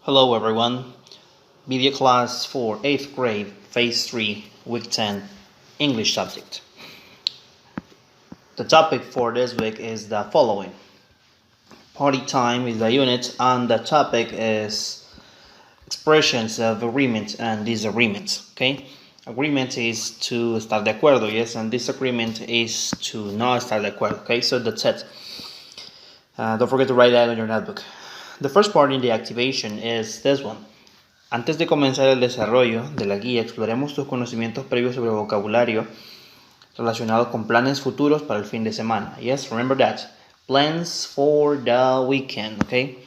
Hello everyone, video class for 8th grade, phase 3, week 10, English subject. The topic for this week is the following. Party time is the unit and the topic is expressions of agreement and disagreement, okay? Agreement is to estar de acuerdo, yes, and disagreement is to not estar de acuerdo, okay? So that's it. Don't forget to write that on your notebook. The first part in the activation is this one. Antes de comenzar el desarrollo de la guía, exploremos tus conocimientos previos sobre vocabulario relacionado con planes futuros para el fin de semana. Yes, remember that. Plans for the weekend, okay?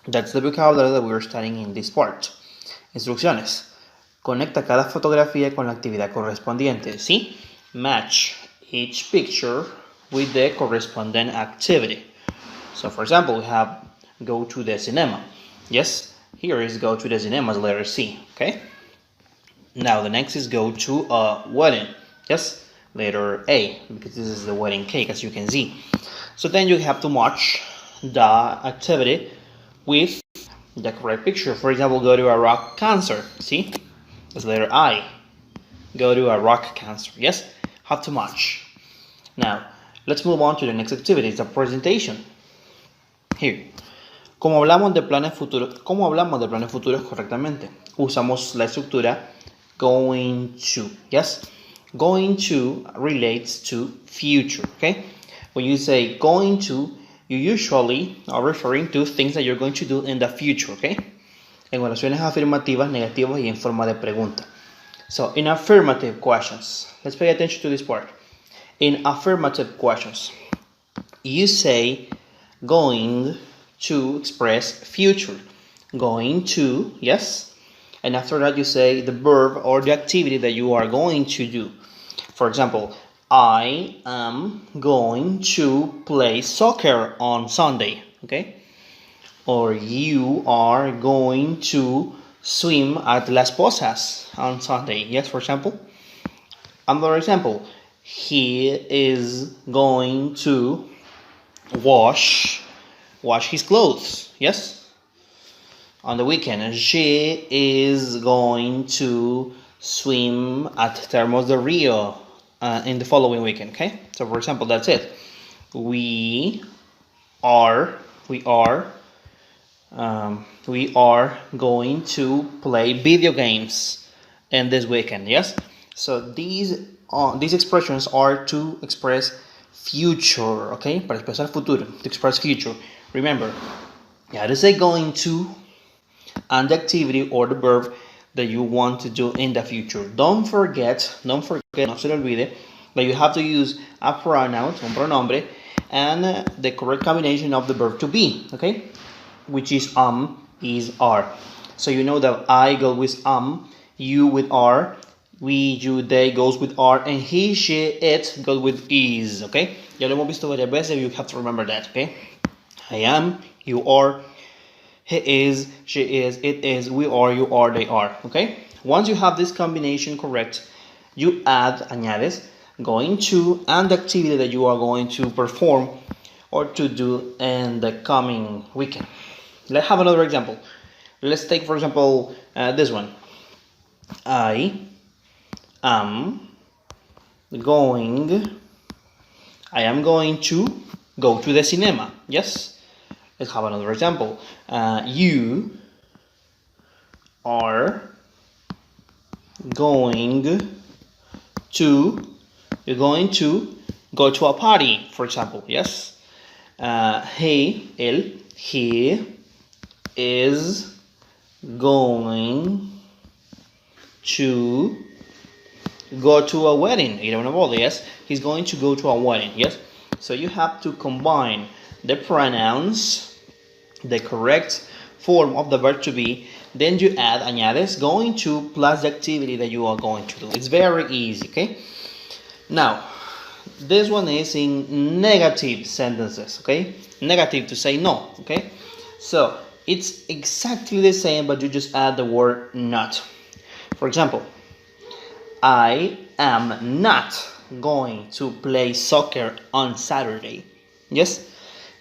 That's the vocabulary that we're studying in this part. Instrucciones. Conecta cada fotografía con la actividad correspondiente. ¿Sí? Match each picture with the corresponding activity. So, for example, we have go to the cinema. Yes, here is go to the cinema, letter C, okay? Now the next is go to a wedding. Yes, letter A, because this is the wedding cake, as you can see. So then you have to match the activity with the correct picture. For example, go to a rock concert. See, that's letter I. Go to a rock concert. Yes, have to match. Now let's move on to the next activity. It's a presentation. Here. ¿Cómo hablamos de planes futuros correctamente? Usamos la estructura going to. Yes, going to relates to future. Okay, when you say going to, you usually are referring to things that you're going to do in the future. Okay, en oraciones afirmativas, negativas y en forma de pregunta. So in affirmative questions, let's pay attention to this part. In affirmative questions, you say going to express future. Going to, yes, and after that you say the verb or the activity that you are going to do. For example, I am going to play soccer on Sunday, okay? Or you are going to swim at Las Posas on Sunday, yes, for example. Another example, he is going to wash his clothes, yes, on the weekend. And she is going to swim at Termos de Rio in the following weekend, okay? So for example, that's it. We are going to play video games in this weekend, yes? So these expressions are to express future, okay? Para expresar futuro, to express future. Remember, you have to say going to and the activity or the verb that you want to do in the future. Don't forget, no se le olvide, that you have to use a pronoun, un pronombre, and the correct combination of the verb to be, okay? Which is is, are. So you know that I go with you with are, we, you, they goes with are, and he, she, it goes with is, okay? Ya lo hemos visto varias veces, you have to remember that, okay? I am, you are, he is, she is, it is, we are, you are, they are, okay? Once you have this combination correct, you añades, going to, and the activity that you are going to perform or to do in the coming weekend. Let's have another example. Let's take, for example, this one. I am going to go to the cinema. Yes? Let's have another example. You are going to go to a party, for example. Yes? He is going to go to a wedding. Yes? He's going to go to a wedding. Yes? So you have to combine the pronouns, the correct form of the verb to be, then you añades going to plus the activity that you are going to do. It's very easy, okay? Now, this one is in negative sentences, okay? Negative to say no, okay? So, it's exactly the same, but you just add the word not. For example, I am not going to play soccer on Saturday. Yes?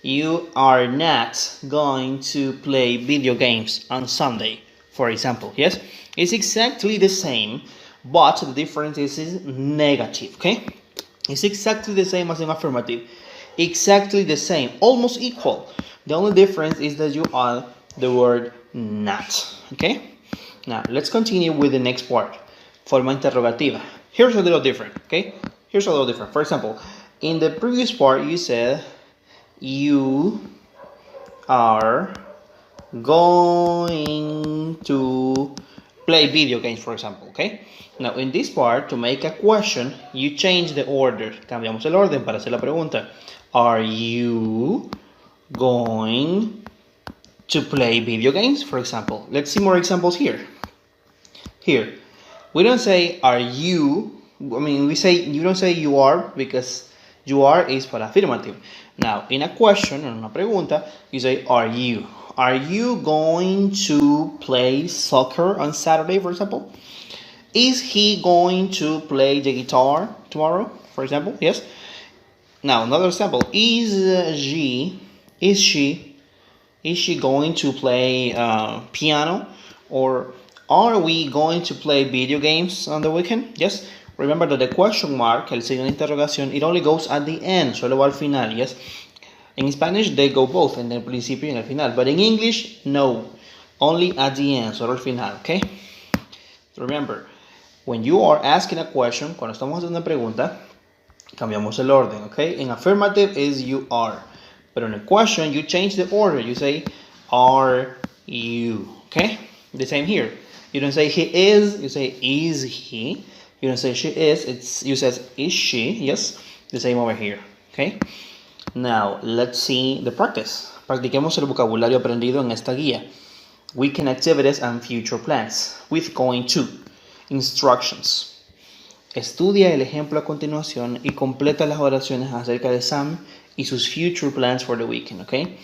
you are not going to play video games on Sunday, for example. Yes, it's exactly the same, but the difference is negative. Okay, it's exactly the same as an affirmative, exactly the same, almost equal. The only difference is that you add the word not. Okay, now let's continue with the next part. Forma interrogativa. Here's a little different. Okay, here's a little different. For example, in the previous part you said you are going to play video games, for example. Okay, now in this part, to make a question, you change the order. Cambiamos el orden para hacer la pregunta. Are you going to play video games, for example? Let's see more examples here. Here we don't say are you, we say, you don't say you are, because you are is for affirmative. Now in a question, en una pregunta, you say are you going to play soccer on Saturday, for example? Is he going to play the guitar tomorrow, for example? Yes. Now another example, is she going to play piano, or are we going to play video games on the weekend? Yes. Remember that the question mark, el signo de interrogación, it only goes at the end, solo va al final. Yes. In Spanish they go both, en el principio y en el final, but in English no, only at the end, solo al final. Okay. Remember, when you are asking a question, cuando estamos haciendo una pregunta, cambiamos el orden. Okay. In affirmative is you are, but in a question you change the order. You say are you. Okay. The same here. You don't say he is, you say is he. You don't say she is, you say is she. Yes, the same over here. Okay. Now let's see the practice. Practiquemos el vocabulario aprendido en esta guía. Weekend activities and future plans with going to. Instructions. Estudia el ejemplo a continuación y completa las oraciones acerca de Sam y sus future plans for the weekend. Okay.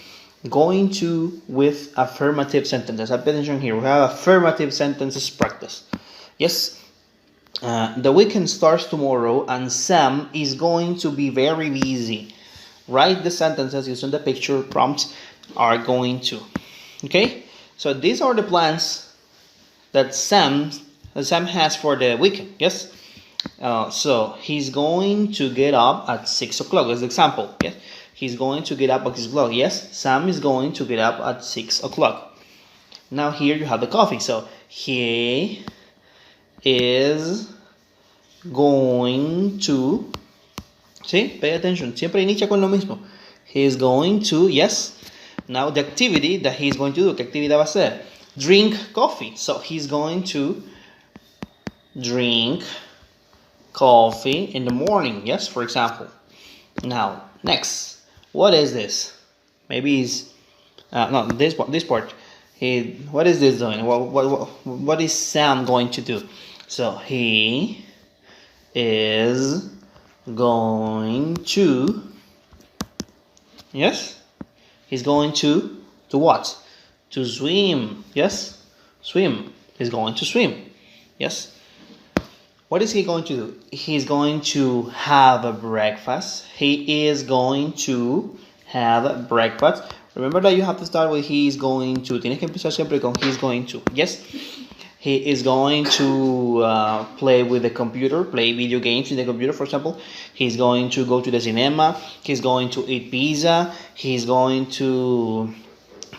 Going to with affirmative sentences. Pay attention here. We have affirmative sentences practice. Yes. The weekend starts tomorrow and Sam is going to be very busy. Write the sentences using the picture prompts are going to. Okay. So these are the plans that Sam has for the weekend. Yes. So he's going to get up at 6 o'clock. That's the example. Yes. He's going to get up at 6 o'clock. Yes, Sam is going to get up at 6 o'clock. Now here you have the coffee. So he is going to... See, pay attention. Siempre inicia con lo mismo. He is going to, yes. Now the activity that he's going to do, ¿qué actividad va a ser? Drink coffee. So he's going to drink coffee in the morning. Yes, for example. Now, next. What is this? Maybe he's no, this part. What is this doing? What is Sam going to do? So he is going to, yes, he's going to what? To swim. Yes, swim. He's going to swim. Yes. What is he going to do? He's going to have a breakfast. He is going to have breakfast. Remember that you have to start with he is going to. Tienes que empezar siempre con he is going to. Yes. He is going to play with the computer, play video games in the computer, for example. He's going to go to the cinema. He's going to eat pizza. He's going to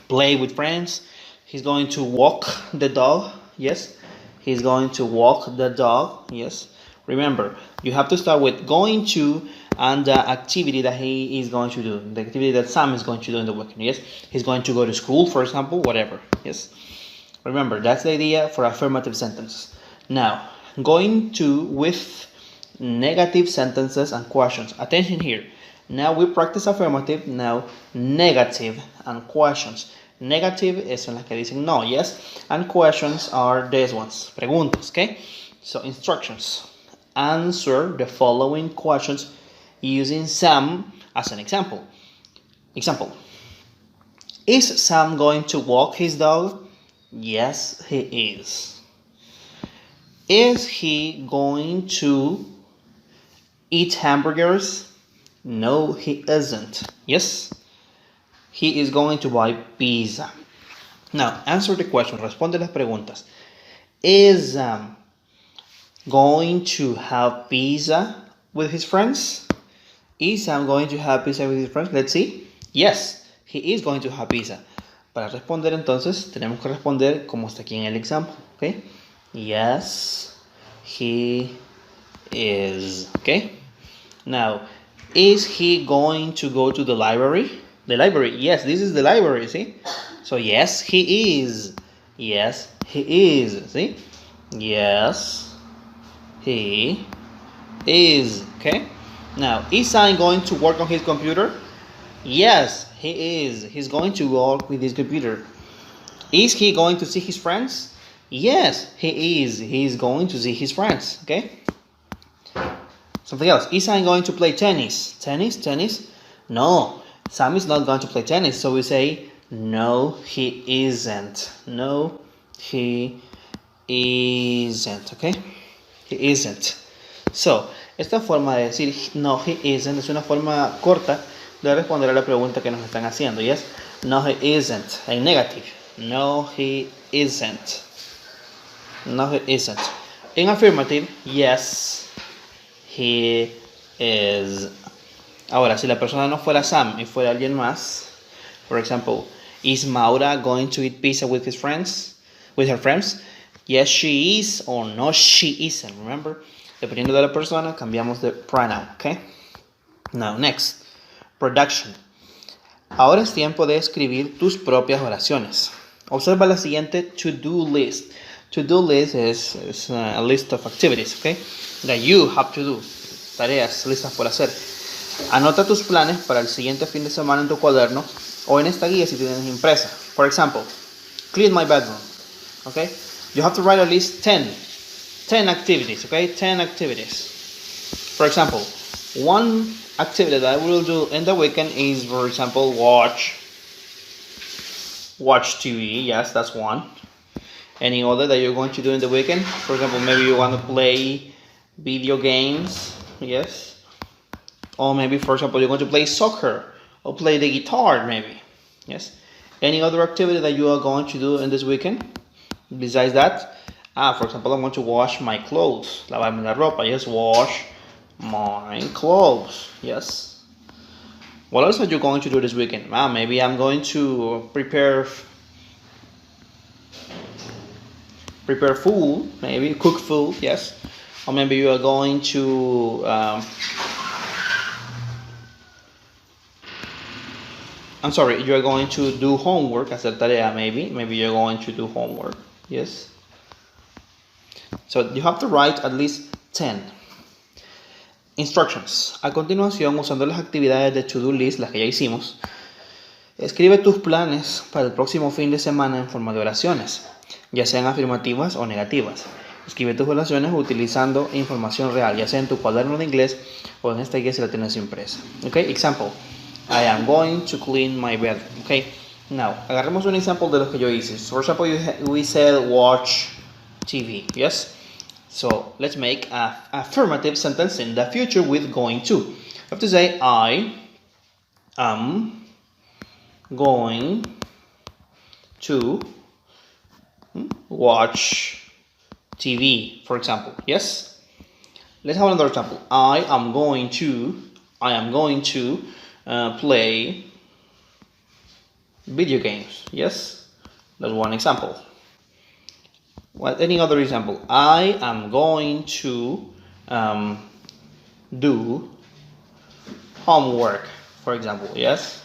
play with friends. He's going to walk the dog. Yes. He's going to walk the dog. Yes. Remember, you have to start with going to and the activity that he is going to do. The activity that Sam is going to do in the weekend. Yes. He's going to go to school, for example, whatever. Yes. Remember, that's the idea for affirmative sentences. Now, going to with negative sentences and questions. Attention here. Now we practice affirmative. Now negative and questions. Negative son las que dicen no, yes, and questions are these ones, preguntas, okay? So instructions. Answer the following questions using Sam as an example. Example. Is Sam going to walk his dog? Yes, he is. Is he going to eat hamburgers? No, he isn't. Yes. he is going to buy pizza. Now, answer the question. Responde las preguntas. Is going to have pizza with his friends? Is Sam going to have pizza with his friends? Let's see. Yes, he is going to have pizza. Para responder entonces tenemos que responder como está aquí en el example. Okay. Yes, he is. Okay. Now, is he going to go to the library? The library. Yes, this is the library. See. So yes, he is. Yes, he is. See. Yes, he is. Okay. Now, is Sam going to work on his computer? Yes, he is. He's going to work with his computer. Is he going to see his friends? Yes, he is. He's going to see his friends. Okay. Something else. Is Sam going to play tennis? Tennis? No, Sam is not going to play tennis. So we say, no, he isn't. No, he isn't. Okay. He isn't. So, esta forma de decir no, he isn't es una forma corta de responder a la pregunta que nos están haciendo. Yes? No, he isn't. En negative. No, he isn't. No, he isn't. In affirmative, yes, he is. Ahora, si la persona no fuera Sam y fuera alguien más, for example, is Maura going to eat pizza with his friends? With her friends? Yes, she is, or no, she isn't. Remember? Dependiendo de la persona, cambiamos de pronoun, okay? Now, next, production. Ahora es tiempo de escribir tus propias oraciones. Observa la siguiente to-do list. To-do list is a list of activities, okay? That you have to do. Tareas, listas por hacer. Anota tus planes para el siguiente fin de semana en tu cuaderno o en esta guía si tienes impresa. For example, clean my bedroom, okay? You have to write at least 10 activities, okay? 10 activities. For example, one activity that I will do in the weekend is, for example, watch TV. Yes, that's one. Any other that you're going to do in the weekend? For example, maybe you want to play video games. Yes. Or maybe, for example, you're going to play soccer or play the guitar, maybe. Yes. Any other activity that you are going to do in this weekend? Besides that, for example, I want to wash my clothes. Lavarme la ropa. Yes, wash my clothes. Yes. What else are you going to do this weekend? Maybe I'm going to prepare food. Maybe cook food. Yes. Or maybe you are going to you are going to do homework. Hacer tarea. Maybe you're going to do homework. Yes. So you have to write at least 10. Instructions. A continuación, usando las actividades de to-do list, las que ya hicimos, escribe tus planes para el próximo fin de semana en forma de oraciones, ya sean afirmativas o negativas. Escribe tus oraciones utilizando información real, ya sea en tu cuaderno de inglés o en esta guía si la tienes impresa. Okay, example. I am going to clean my bedroom. Okay. Now, agarremos un ejemplo de los que yo hice. For example, we said watch TV. Yes. So let's make an affirmative sentence in the future with going to. You have to say, I am going to watch TV, for example. Yes. Let's have another example. I am going to play video games. Yes. That's one example. Any other example? I am going to do homework, for example. Yes.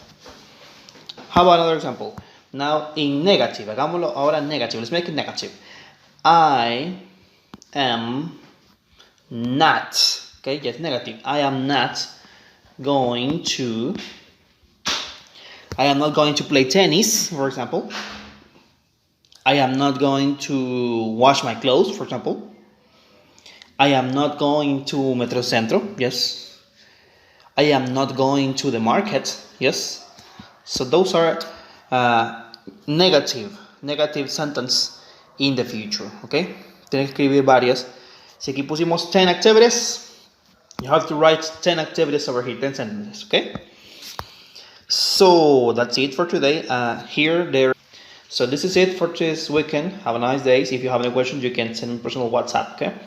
How about another example? Now in negative. Hagámoslo ahora negative. Let's make it negative. I am not. Okay, yes, negative. I am not going to play tennis, for example. I am not going to wash my clothes, for example. I am not going to Metrocentro, yes. I am not going to the market, yes. So those are negative sentence in the future, okay? Tienes que escribir varias. Si aquí pusimos 10 activities, you have to write 10 activities over here, 10 sentences, okay? So that's it for today. So this is it for this weekend. Have a nice day. If you have any questions, you can send me personal WhatsApp. Okay.